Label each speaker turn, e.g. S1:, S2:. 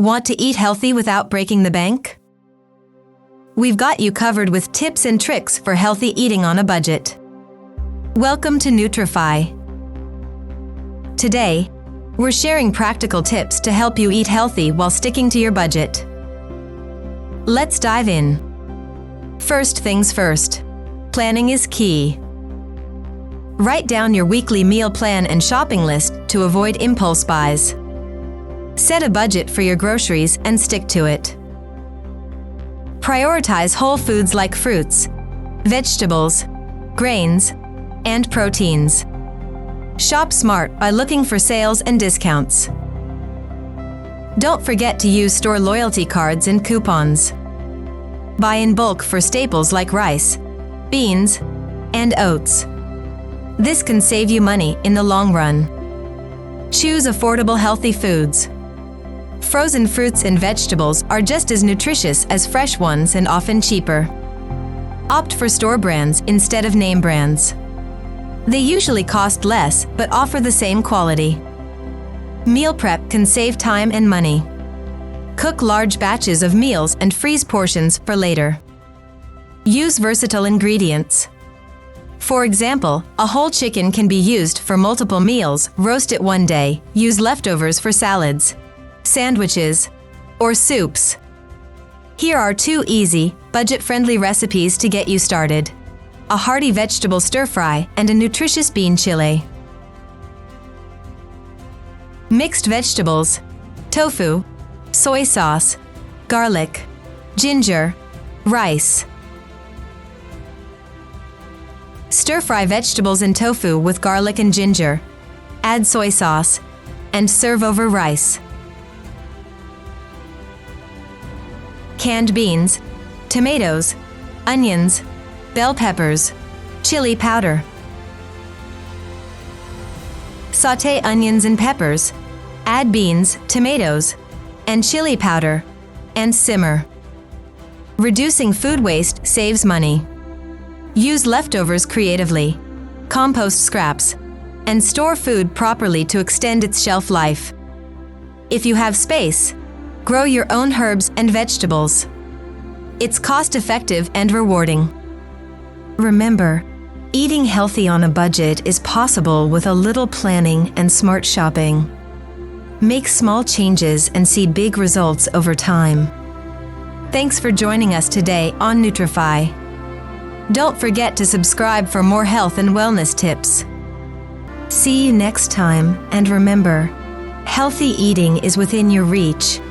S1: Want to eat healthy without breaking the bank? We've got you covered with tips and tricks for healthy eating on a budget. Welcome to Nutrify. Today, we're sharing practical tips to help you eat healthy while sticking to your budget. Let's dive in. First things first, planning is key. Write down your weekly meal plan and shopping list to avoid impulse buys. Set a budget for your groceries and stick to it. Prioritize whole foods like fruits, vegetables, grains, and proteins. Shop smart by looking for sales and discounts. Don't forget to use store loyalty cards and coupons. Buy in bulk for staples like rice, beans, and oats. This can save you money in the long run. Choose affordable healthy foods. Frozen fruits and vegetables are just as nutritious as fresh ones and often cheaper. Opt for store brands instead of name brands. They usually cost less but offer the same quality. Meal prep can save time and money. Cook large batches of meals and freeze portions for later. Use versatile ingredients. For example, a whole chicken can be used for multiple meals. Roast it one day, use leftovers for salads, sandwiches, or soups. Here are 2 easy, budget-friendly recipes to get you started: a hearty vegetable stir-fry and a nutritious bean chili. Mixed vegetables: tofu, soy sauce, garlic, ginger, rice. Stir-fry vegetables and tofu with garlic and ginger. Add soy sauce and serve over rice. Canned beans, tomatoes, onions, bell peppers, chili powder. Sauté onions and peppers. Add beans, tomatoes, and chili powder, and simmer. Reducing food waste saves money. Use leftovers creatively. Compost scraps, and store food properly to extend its shelf life. If you have space, grow your own herbs and vegetables. It's cost-effective and rewarding. Remember, eating healthy on a budget is possible with a little planning and smart shopping. Make small changes and see big results over time. Thanks for joining us today on Nutrify. Don't forget to subscribe for more health and wellness tips. See you next time, and remember, healthy eating is within your reach.